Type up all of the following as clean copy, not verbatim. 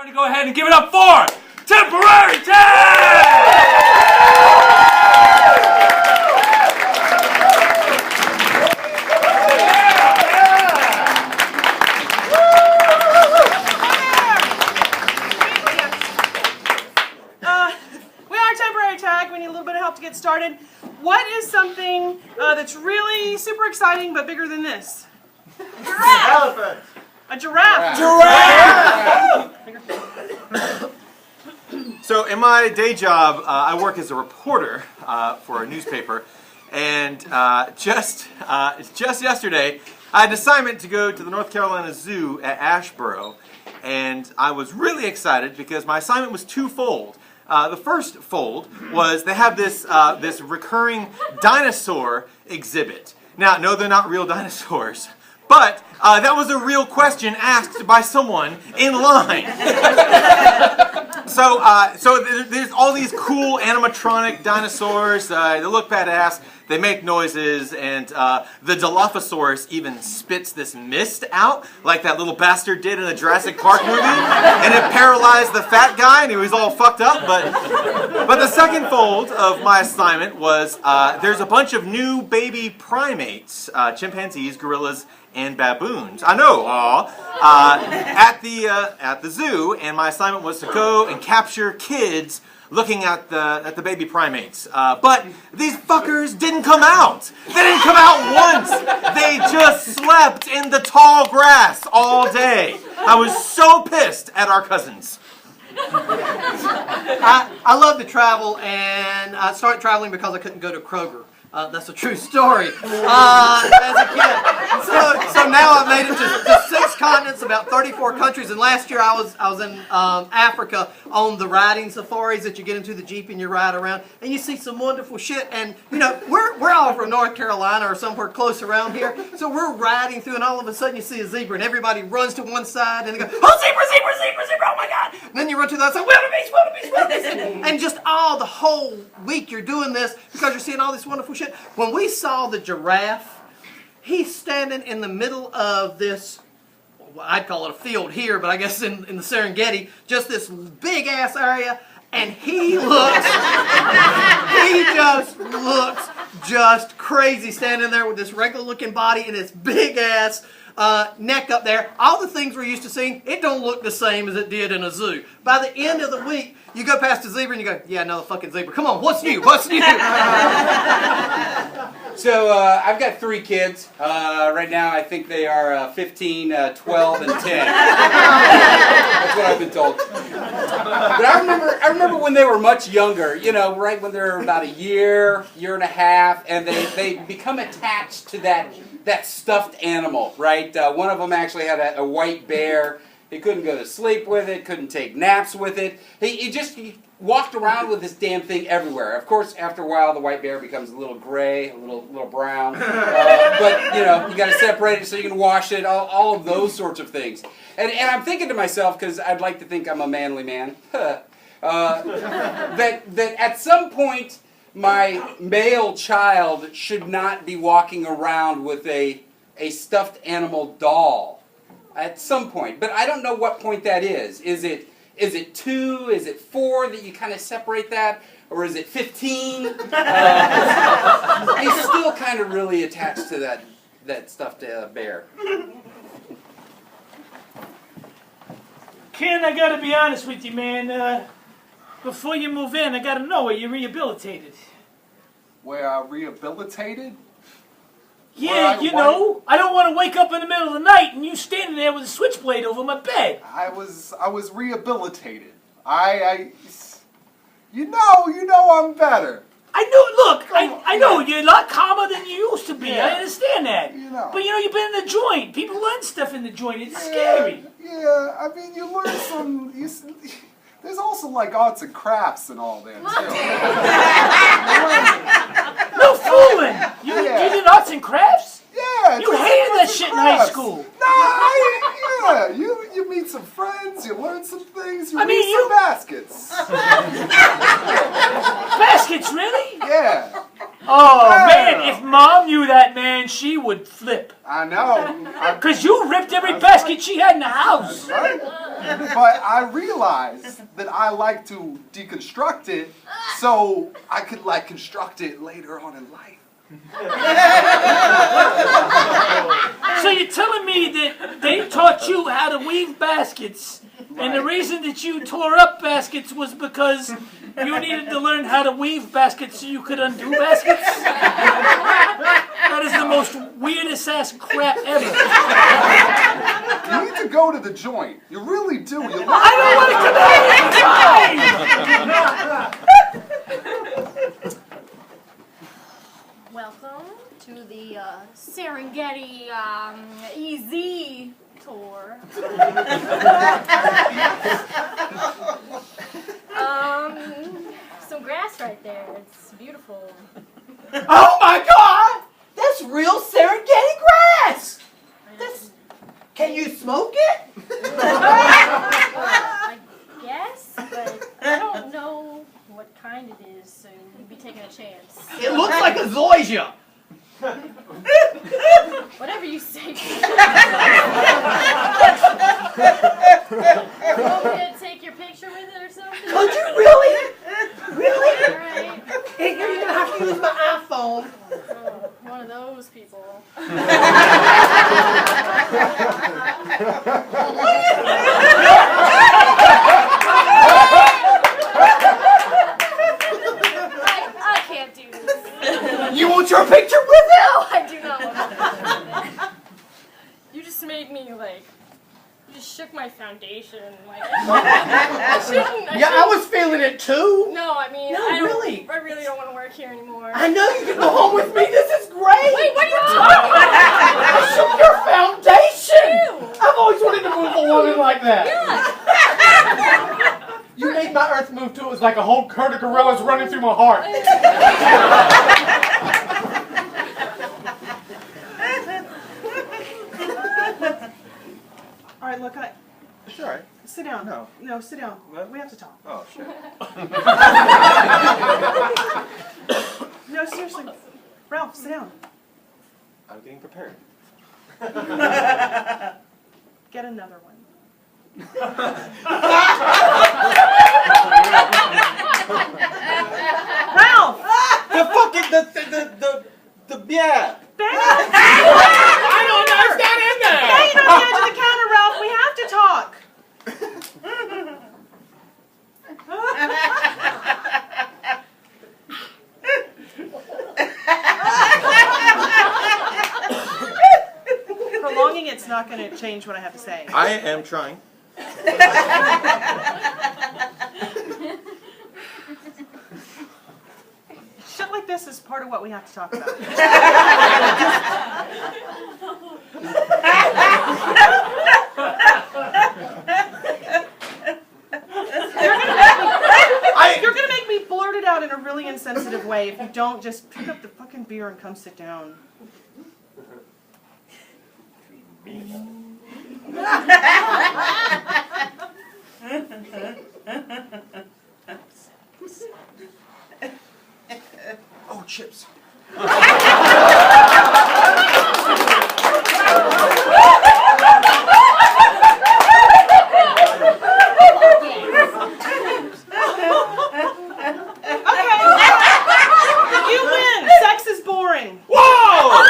Everybody go ahead and give it up for Temporary Tag! We are Temporary Tag. We need a little bit of help to get started. What is something that's really super exciting but bigger than this? Elephant. A giraffe. So in my day job, I work as a reporter for a newspaper, and just yesterday, I had an assignment to go to the North Carolina Zoo at Asheboro, and I was really excited because my assignment was twofold. The first fold was they have this this recurring dinosaur exhibit. Now, no, they're not real dinosaurs. But that was a real question asked by someone in line. So there's all these cool animatronic dinosaurs. They look badass. They make noises, and the Dilophosaurus even spits this mist out, like that little bastard did in the Jurassic Park movie, and it paralyzed the fat guy, and he was all fucked up. But the second fold of my assignment was there's a bunch of new baby primates, chimpanzees, gorillas, and baboons. I know, at the zoo, and my assignment was to go and capture kids looking at the baby primates. But these fuckers didn't come out. They didn't come out once. They just slept in the tall grass all day. I was so pissed at our cousins. I love to travel, and I started traveling because I couldn't go to Kroger. That's a true story. As a kid. So now I've made it to 6 continents, about 34 countries, and last year I was in Africa on the riding safaris that you get into the Jeep and you ride around, and you see some wonderful shit. And you know, we're all from North Carolina or somewhere close around here, so we're riding through, and all of a sudden you see a zebra, and everybody runs to one side, and they go, "Oh, zebra, zebra, zebra, zebra! Oh my God!" And then you run to the other side, "Wildebeest, wildebeest, wildebeest!" And just all the whole week you're doing this because you're seeing all this wonderful shit. When we saw the giraffe, he's standing in the middle of this, well, I'd call it a field here, but I guess in the Serengeti, just this big ass area, and he just looks just crazy standing there with this regular looking body and this big ass neck up there. All the things we're used to seeing, it don't look the same as it did in a zoo. By the end of the week, you go past a zebra and you go, "Yeah, another fucking zebra. Come on, what's new? What's new?" So I've got 3 kids. Right now I think they are 15, 12, and 10. That's what I've been told. But I remember when they were much younger, you know, right when they're about a year and a half, and they become attached to that stuffed animal, right? One of them actually had a white bear. He couldn't go to sleep with it, couldn't take naps with it. He walked around with this damn thing everywhere. Of course, after a while, the white bear becomes a little gray, a little brown. But, you know, you got to separate it so you can wash it, all of those sorts of things. And I'm thinking to myself, because I'd like to think I'm a manly man, that at some point, my male child should not be walking around with a stuffed animal doll. At some point, but I don't know what point that is. Is it 2? Is it 4 that you kind of separate that, or is it 15? He's still kind of really attached to that stuffed bear. Ken, I gotta be honest with you, man. Before you move in, I gotta know, are you rehabilitated? Where I rehabilitated? Yeah, you know, I don't want to wake up in the middle of the night and you standing there with a switchblade over my bed. I was rehabilitated. You know I'm better. I know you're a lot calmer than you used to be. Yeah. I understand that. You know. But you know, you've been in the joint. People learn stuff in the joint. It's scary. Yeah, I mean, you learn some. There's also like arts and crafts and all that too. No fooling. You did arts and crafts? Yeah. You hated that shit in high school. Nah, you meet some friends, you learn some things, you read some baskets. Baskets, really? Yeah. Oh, man, if Mom knew that, man, she would flip. I know. Because you ripped every basket she had in the house. Right? But I realized that I like to deconstruct it so I could like construct it later on in life. So you're telling me that they taught you how to weave baskets, and the reason that you tore up baskets was because you needed to learn how to weave baskets so you could undo baskets? That is the most weirdest ass crap ever. You need to go to the joint. You really do. You I don't want to come out anytime! Welcome to the Serengeti EZ tour. Some grass right there. It's beautiful. Oh my God! That's real Serengeti grass! Can you smoke it? I guess, but I don't know what kind it is, so you'd be taking a chance. It looks like a zoysia. Whatever you say. You want me to take your picture with it or something? Could you really? Really? All right. Hey, you're gonna have to use my iPhone. Oh, one of those people. I can't do this. You want your picture with it? No, I do not want to. You just made me like. You just shook my foundation. Like, I shouldn't. I was feeling it too. No, I mean, No, I really. really don't want to work here anymore. I know you can go home with me. This is great. Wait, what are you talking about? I shook your foundation. Ew. I've always wanted to move a woman like that. Yeah. You made my earth move too. It was like a whole herd of gorillas running through my heart. All right, look, It's all right. sit down. No. No, sit down. What? We have to talk. Oh, shit. No, seriously. Ralph, sit down. I'm getting prepared. Get another one. Ralph! Yeah. Bang! I don't know. It's not in there. Bang on the edge of the counter, Ralph. We have to talk. Prolonging it's not going to change what I have to say. I am trying. Shit like this is part of what we have to talk about. You're gonna make me blurt it out in a really insensitive way if you don't just pick up the fucking beer and come sit down. Oh, chips. You win! Sex is boring. Whoa!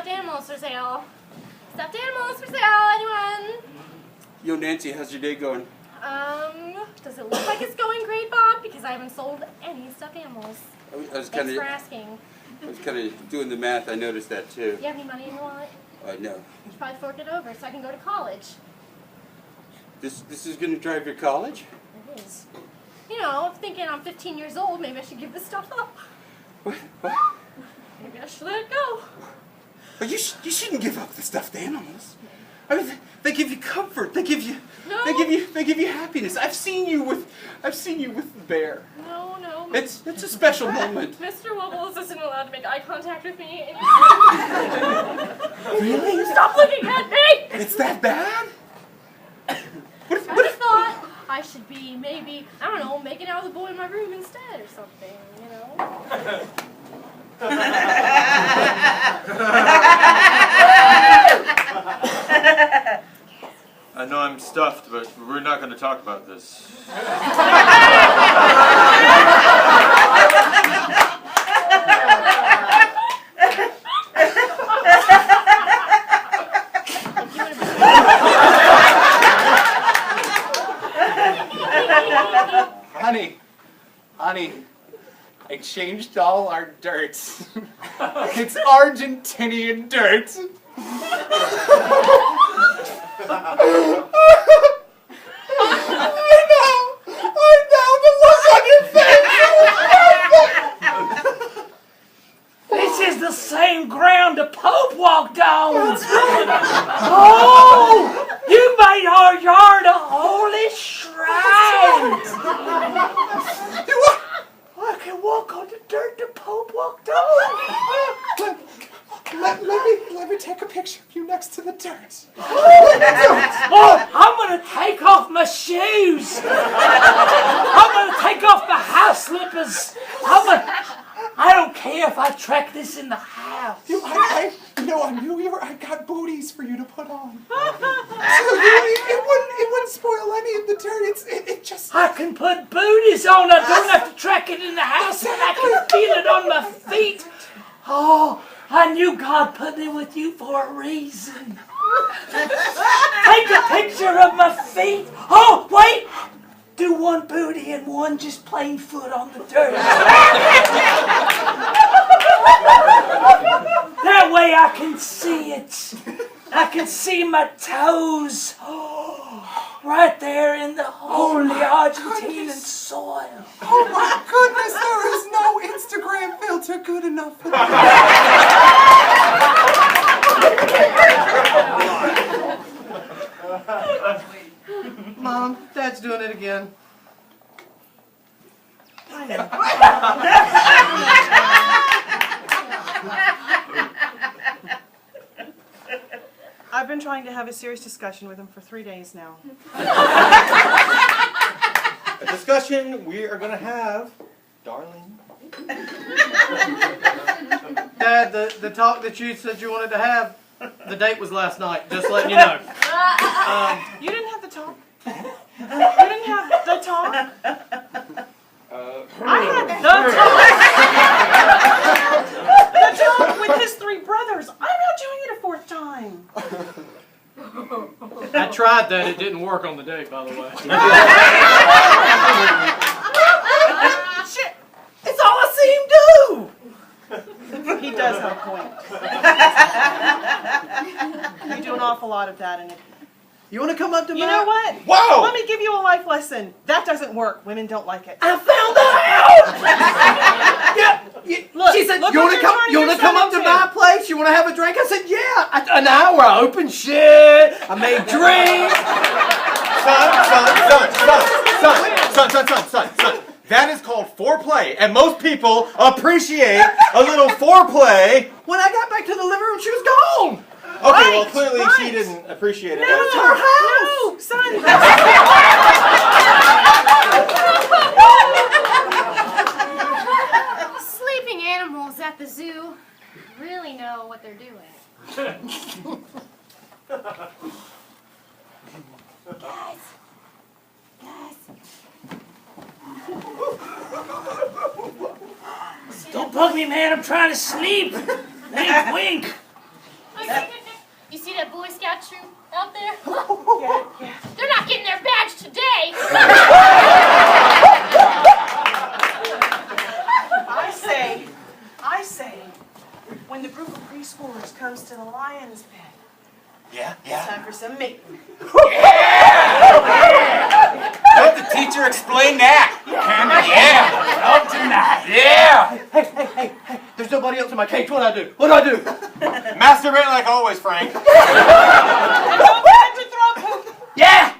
animals for sale. Stuffed animals for sale, anyone? Yo, Nancy, how's your day going? Does it look like it's going great, Bob? Because I haven't sold any stuffed animals. I was Thanks kind for of, asking. doing the math. I noticed that too. Do you have any money in your wallet? No. You should probably fork it over so I can go to college. This is gonna drive your college? It is. You know, I'm thinking I'm 15 years old. Maybe I should give this stuff up. What? Maybe I should let it go. But you shouldn't give up the stuffed animals. I mean, they give you comfort. They give you, No. they give you happiness. I've seen you with the bear. No. It's a special moment. Mr. Wubbles isn't allowed to make eye contact with me. Really? Stop looking at me! It's that bad? I just thought I should be maybe, I don't know, making out with a boy in my room instead or something, you know? I know I'm stuffed, but we're not going to talk about this. Honey, I changed all our dirts. It's Argentinian dirt. I know, the look on your face. This is the same ground the Pope walked on. Oh, you made our yard a holy shrine. I can walk on the dirt the Pope walked on. Let me take a picture of you next to the dirt. Oh, I'm gonna take off my shoes. I'm gonna take off my house slippers. I don't care if I track this in the house. I knew you were. I got booties for you to put on. So it wouldn't spoil any of the dirt. It just. I can put booties on. I don't have to track it in the house, and I can feel it on my feet. Oh, I knew God put me with you for a reason. Take a picture of my feet. Oh, wait. Do one booty and one just plain foot on the dirt. That way I can see it. I can see my toes. Oh, right there in the holy Argentinian soil. Oh my goodness, there is no Instagram filter good enough for that. Mom, Dad's doing it again. I know. I've been trying to have a serious discussion with him for 3 days now. A discussion we are going to have, darling. Dad, the talk that you said you wanted to have, the date was last night, just letting you know. You didn't have the talk. You didn't have the talk. I had the talk with his 3 brothers. I'm not doing it a 4th time. I tried that, it didn't work on the date, by the way. Shit. It's all I see him do! He does have a point. You do an awful lot of that, and You want to come up to me? you know what? Whoa! Let me give you a life lesson. That doesn't work. Women don't like it. I found out! Look, She said, look you what want to you're come? turning You want to yourself come up to into. my place? You want to have a drink? I said, yeah. An hour. I opened shit. I made drinks. Son. That is called foreplay, and most people appreciate a little foreplay. When I got back to the living room, she was gone. Okay, well, clearly she didn't appreciate it. No, It's her house. no, son. Sleeping animals at the zoo really know what they're doing. Guys. Don't bug me, man. I'm trying to sleep. Wink, wink. shoot out there? Yeah. They're not getting their badge today. I say, when the group of preschoolers comes to the lion's den, it's time for some mating. Let the teacher explain that. Up tonight. Yeah. Hey, there's nobody else in my cage. What do I do? What do I do? Masturbate like always, Frank. And don't forget to throw poop. Yeah!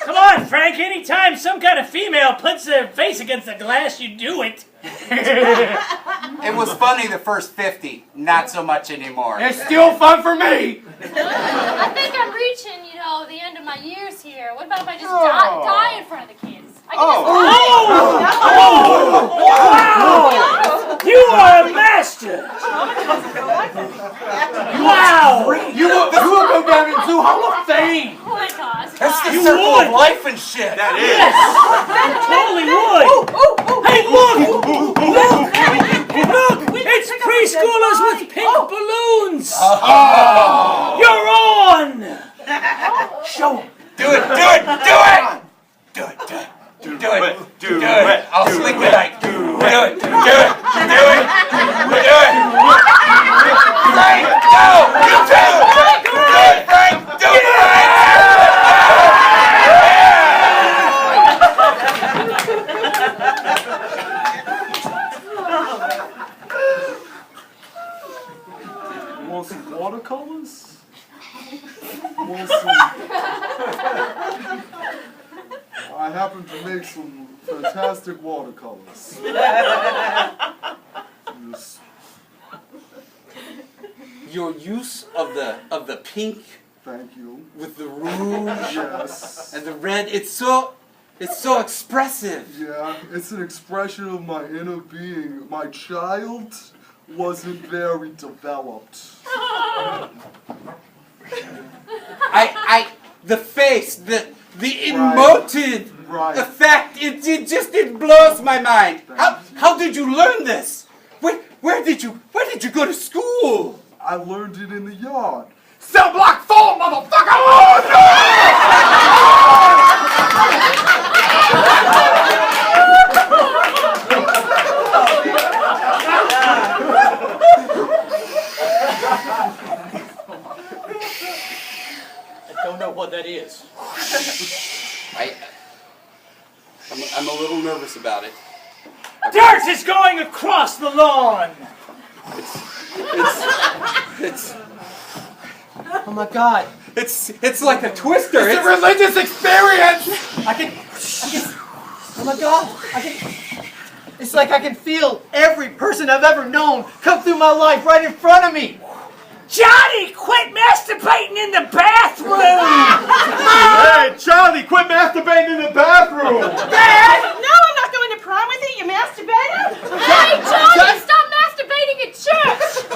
Come on, Frank, anytime some kind of female puts their face against the glass, you do it. It was funny the first 50, not so much anymore. It's still fun for me. I think I'm reaching, the end of my years here. What about if I just die in front of the kids? I Wow! You are a master! Wow! You will go down into Hall of Fame. Oh my gosh. That's the You circle would. of life and shit. That is. Yes! Totally would! Hey, look! Look! It's preschoolers with pink balloons! You're on! Show 'em. Do it. I'll sleep tonight. Do it. Frank, go! You too! Do it, Frank! Do Want some watercolors? Want some... I happen to make some fantastic watercolors. Yes. Your use of the pink Thank you. with the rouge Yes. and the red, it's so expressive. Yeah, it's an expression of my inner being. My child wasn't very developed. The face, the emotive Right. effect, it blows my mind. How did you learn this? Where did you go to school? I learned it in the yard. Cell block 4, motherfucker! Oh, I don't know what that is. I'm a little nervous about it. Dirt is going across the lawn! It's Oh my God. it's like a twister. it's a religious experience! Oh my God. It's like I can feel every person I've ever known come through my life right in front of me. Johnny, quit masturbating in the bathroom! Hey, Charlie, quit masturbating in the bathroom. Dad! No, I'm not going to prom with you. You masturbated? Hey, Johnny, stop masturbating at church!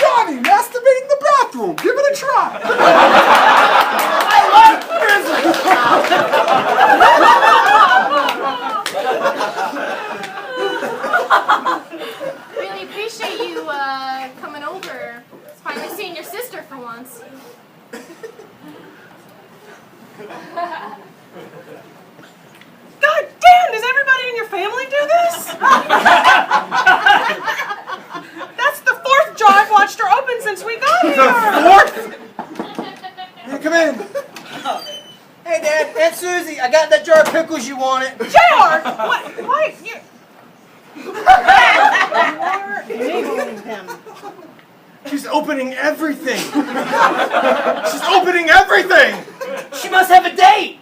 Johnny, masturbate in the bathroom. Give it a try. Really appreciate you coming over. It's finally seeing your sister for once. God damn, does everybody in your family do this? That's the 4th jar I've watched her open since we got here. Here, come in. Hey, Dad, Aunt Susie, I got that jar of pickles you wanted. JR! What? Why? You are enabling him. She's opening everything. She's opening everything. She must have a date.